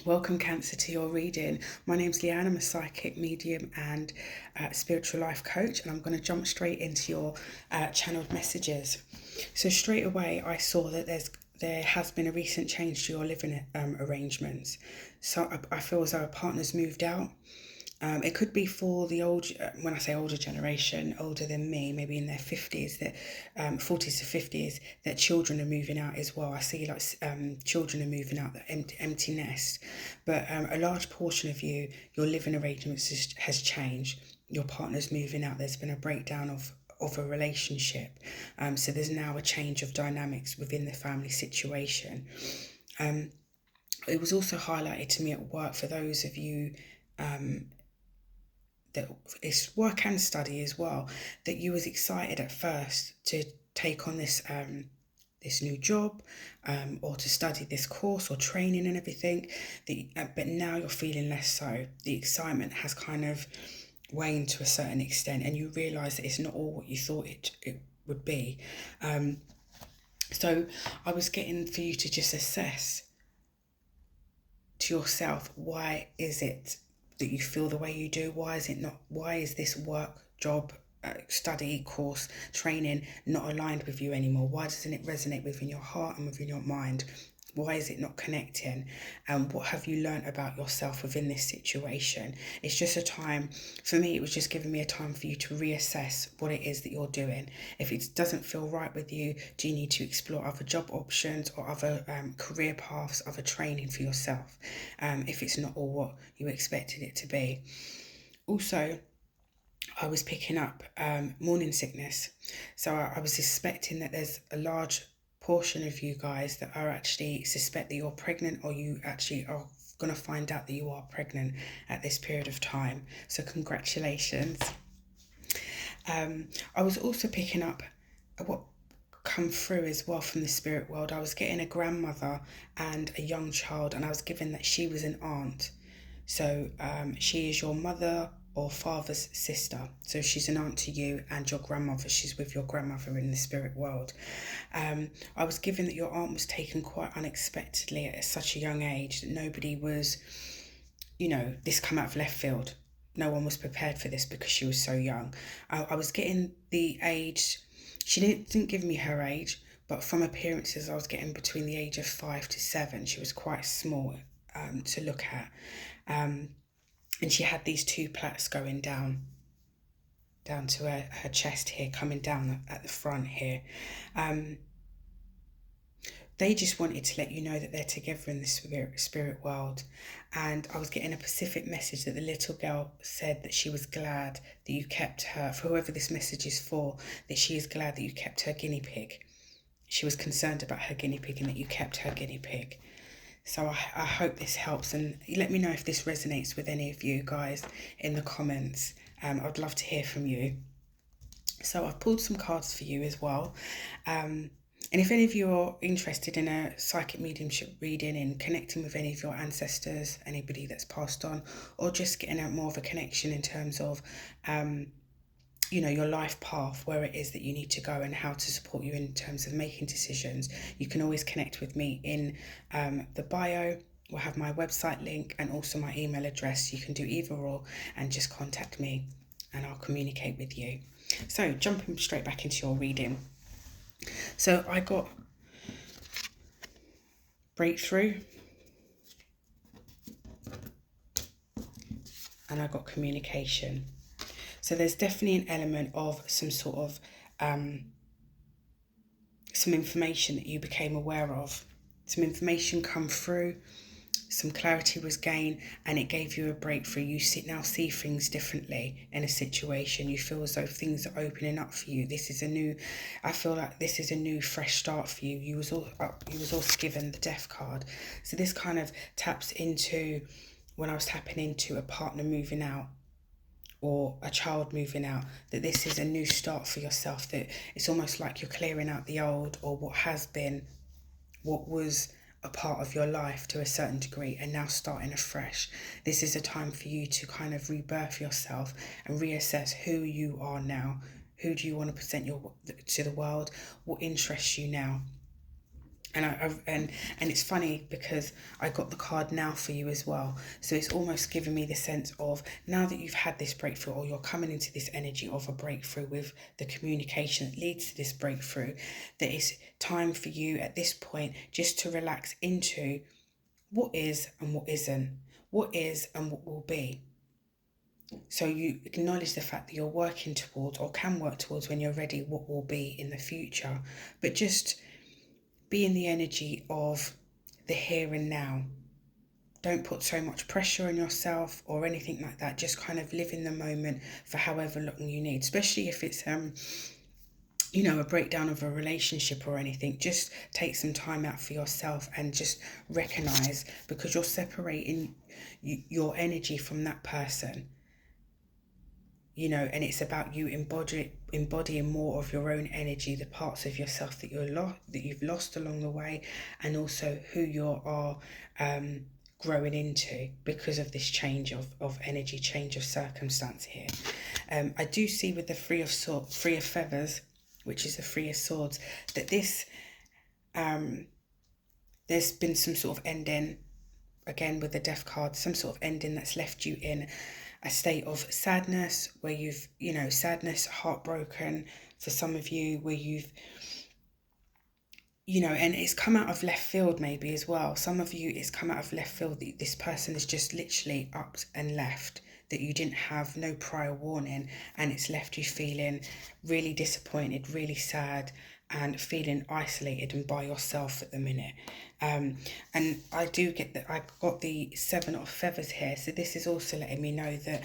Welcome, Cancer, to your reading. My name's Leanne. I'm a psychic medium and spiritual life coach, and I'm going to jump straight into your channeled messages. So straight away, I saw that there has been a recent change to your living arrangements. So I feel as though a partner's moved out. It could be for the when I say older generation, older than me, maybe in their 50s, that 40s to 50s, that children are moving out as well. I see like children are moving out, the empty nest. But a large portion of you, your living arrangements has changed. Your partner's moving out. There's been a breakdown of a relationship. So there's now a change of dynamics within the family situation. It was also highlighted to me at work for those of you that it's work and study as well, that you was excited at first to take on this this new job, or to study this course or training and everything, but now you're feeling less so. The excitement has kind of waned to a certain extent, and you realise that it's not all what you thought it would be. So I was getting for you to just assess to yourself, why is it that you feel the way you do? Why is this work, job, study, course, training not aligned with you anymore? Why doesn't it resonate within your heart and within your mind? Why is it not connecting? And what have you learned about yourself within this situation? It's just a time, for me, it was just giving me a time for you to reassess what it is that you're doing. If it doesn't feel right with you, do you need to explore other job options or other career paths, other training for yourself, if it's not all what you expected it to be? Also, I was picking up morning sickness. So I was suspecting that there's a large portion of you guys that are actually suspect that you're pregnant, or you actually are going to find out that you are pregnant at this period of time. So congratulations. I was also picking up what come through as well from the spirit world. I was getting a grandmother and a young child, and I was given that she was an aunt. So she is your mother or father's sister. So she's an aunt to you, and your grandmother, she's with your grandmother in the spirit world. I was given that your aunt was taken quite unexpectedly at such a young age, that nobody was, this come out of left field. No one was prepared for this because she was so young. I was getting the age, she didn't give me her age, but from appearances I was getting between the age of 5 to 7. She was quite small to look at. And she had these 2 plaits going down to her chest here, coming down at the front here. They just wanted to let you know that they're together in the spirit world. And I was getting a specific message that the little girl said that she was glad that you kept her, for whoever this message is for, that she is glad that you kept her guinea pig. She was concerned about her guinea pig and that you kept her guinea pig. So I hope this helps, and let me know if this resonates with any of you guys in the comments. I'd love to hear from you. So I've pulled some cards for you as well. And if any of you are interested in a psychic mediumship reading, in connecting with any of your ancestors, anybody that's passed on, or just getting out more of a connection in terms of your life path, where it is that you need to go and how to support you in terms of making decisions, you can always connect with me in the bio. We'll have my website link and also my email address. You can do either or and just contact me and I'll communicate with you. So jumping straight back into your reading. So I got breakthrough and I got communication. So there's definitely an element of some sort of some information that you became aware of. Some information come through, some clarity was gained, and it gave you a breakthrough. You now see things differently in a situation. You feel as though things are opening up for you. I feel like this is a new, fresh start for you. You was also given the Death card. So this kind of taps into, when I was tapping into a partner moving out, or a child moving out, that this is a new start for yourself, that it's almost like you're clearing out the old, or what was a part of your life to a certain degree, and now starting afresh. This is a time for you to kind of rebirth yourself and reassess who you are now. Who do you want to present to the world? What interests you now? And it's funny because I got the card now for you as well. So it's almost giving me the sense of, now that you've had this breakthrough, or you're coming into this energy of a breakthrough with the communication that leads to this breakthrough, that it's time for you at this point just to relax into what is and what isn't, what is and what will be. So you acknowledge the fact that you're working towards, or can work towards when you're ready, what will be in the future. But just be in the energy of the here and now. Don't put so much pressure on yourself or anything like that. Just kind of live in the moment for however long you need, especially if it's a breakdown of a relationship or anything. Just take some time out for yourself and just recognize, because you're separating your energy from that person. And it's about you embodying more of your own energy, the parts of yourself that you've lost along the way, and also who you are growing into because of this change of energy, change of circumstance here. I do see with the Three of Feathers, which is the Three of Swords, that this there's been some sort of ending, again with the Death card, some sort of ending that's left you in a state of sadness, where you've, sadness, heartbroken for some of you, where you've, and it's come out of left field maybe as well. Some of you, it's come out of left field that this person is just literally upped and left, that you didn't have no prior warning, and it's left you feeling really disappointed, really sad, and feeling isolated and by yourself at the minute. And I do get that. I got the Seven of Feathers here, so this is also letting me know that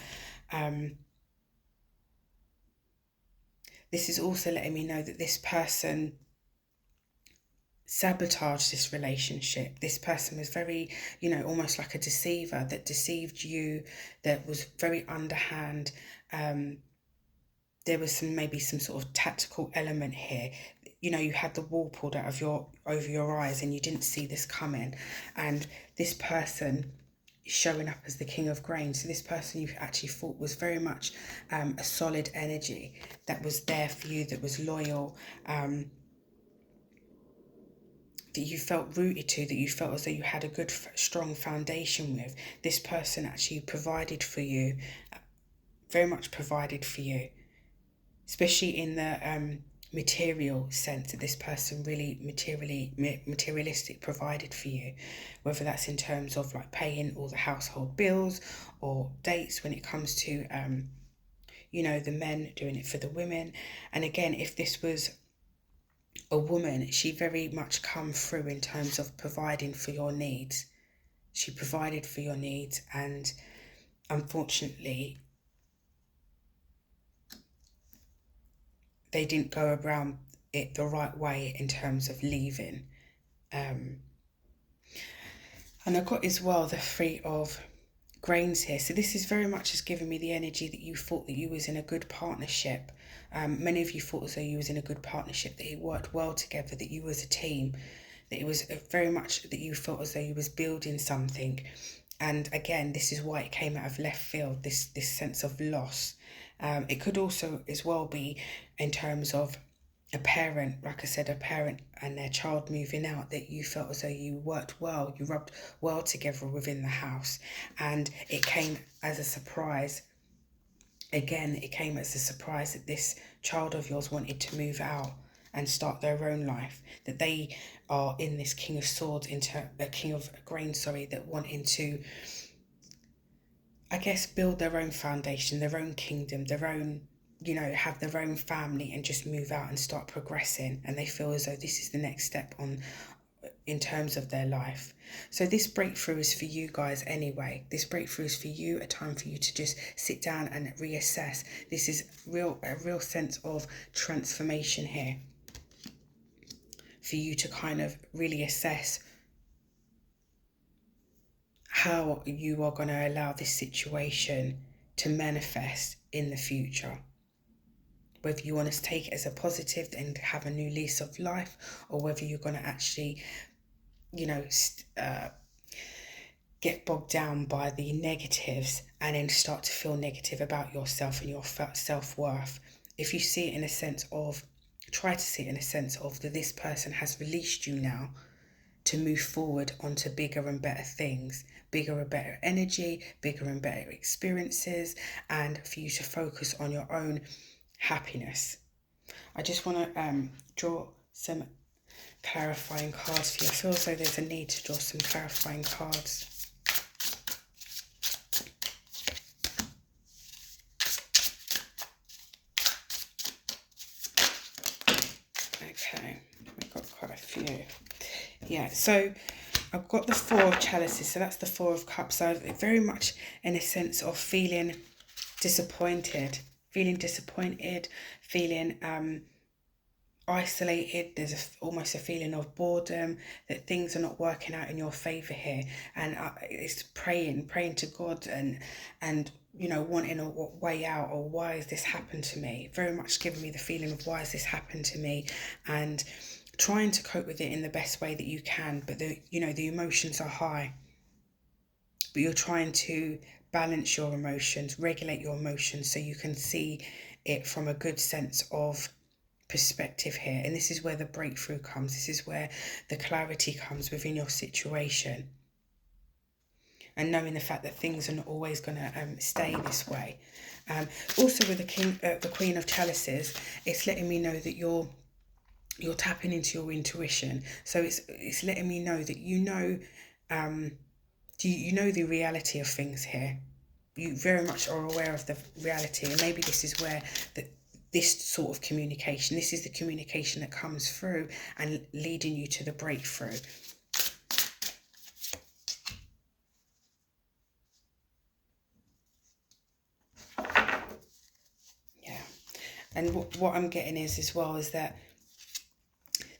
this person sabotaged this relationship. This person was very, almost like a deceiver, that deceived you, that was very underhand. There was maybe some sort of tactical element here. You had the wool pulled out of over your eyes, and you didn't see this coming. And this person is showing up as the King of Grain. So this person you actually thought was very much a solid energy that was there for you, that was loyal, that you felt rooted to, that you felt as though you had a good, strong foundation with. This person actually provided for you, very much provided for you, especially in the material sense, that this person really materialistic provided for you, whether that's in terms of like paying all the household bills, or dates when it comes to the men doing it for the women. And again, if this was a woman, she very much come through in terms of providing for your needs. She provided for your needs, and unfortunately they didn't go around it the right way in terms of leaving. And I got as well the Three of Grains here. So this is very much just giving me the energy that you thought that you was in a good partnership. Many of you thought as though you was in a good partnership, that you worked well together, that you was a team, that it was very much that you felt as though you was building something. And again, this is why it came out of left field, this sense of loss. It could also as well be in terms of a parent, like I said, a parent and their child moving out, that you felt as though you worked well, you rubbed well together within the house, and it came as a surprise. Again, it came as a surprise that this child of yours wanted to move out and start their own life, that they are in this King of Swords, King of Grain, that wanting to, I guess, build their own foundation, their own kingdom, their own, have their own family, and just move out and start progressing. And they feel as though this is the next step in terms of their life. So this breakthrough is for you guys anyway. This breakthrough is for you, a time for you to just sit down and reassess. This is a real sense of transformation here, for you to kind of really assess how you are going to allow this situation to manifest in the future. Whether you want to take it as a positive and have a new lease of life, or whether you're going to actually, get bogged down by the negatives and then start to feel negative about yourself and your self-worth. If you see it in a sense of, try to see it in a sense of that this person has released you now, to move forward onto bigger and better things, bigger and better energy, bigger and better experiences, and for you to focus on your own happiness. I just want to draw some clarifying cards for you. I feel as though there's a need to draw some clarifying cards. Okay, we've got quite a few. Yeah, so I've got the Four of Chalices, so that's the Four of Cups. So very much in a sense of feeling disappointed, feeling isolated. There's almost a feeling of boredom, that things are not working out in your favor here, and it's praying to God and you know, wanting a way out, or why has this happened to me? Very much giving me the feeling of why has this happened to me, and trying to cope with it in the best way that you can. But the emotions are high, but you're trying to balance your emotions, regulate your emotions, so you can see it from a good sense of perspective here. And this is where the breakthrough comes. This is where the clarity comes within your situation, and knowing the fact that things are not always going to stay this way. Also with the Queen of Chalices, it's letting me know that you're tapping into your intuition. So it's letting me know that you know the reality of things here. You very much are aware of the reality, and maybe this is where this sort of communication, this is the communication that comes through and leading you to the breakthrough. Yeah, and what I'm getting is as well is that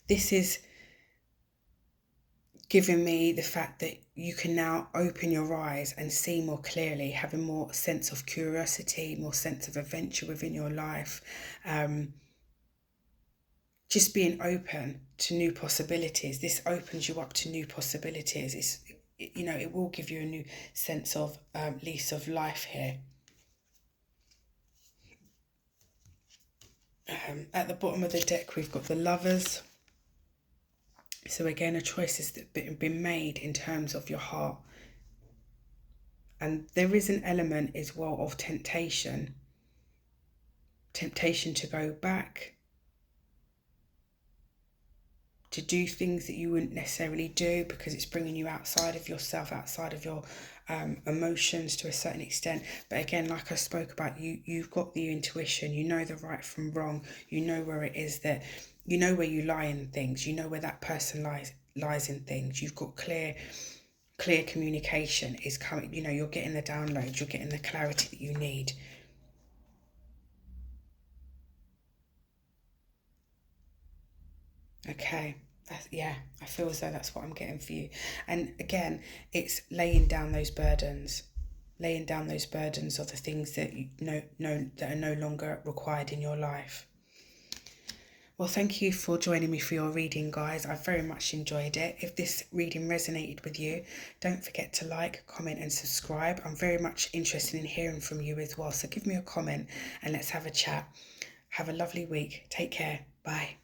this is giving me the fact that you can now open your eyes and see more clearly, having more sense of curiosity, more sense of adventure within your life, just being open to new possibilities. This opens you up to new possibilities. It will give you a new sense of lease of life here. At the bottom of the deck, we've got the Lovers. So again, a choice has been made in terms of your heart. And there is an element as well of temptation. Temptation to go back, to do things that you wouldn't necessarily do because it's bringing you outside of yourself, outside of your emotions to a certain extent. But again, like I spoke about, you've got the intuition, you know the right from wrong, you know where it is that, you know where you lie in things, you know where that person lies in things. You've got clear communication is coming, you're getting the downloads, you're getting the clarity that you need. Okay, I feel as though that's what I'm getting for you. And again, it's laying down those burdens of the things that you know that are no longer required in your life. Well, thank you for joining me for your reading, guys. I very much enjoyed it. If this reading resonated with you, don't forget to like, comment and subscribe. I'm very much interested in hearing from you as well. So give me a comment and let's have a chat. Have a lovely week. Take care. Bye.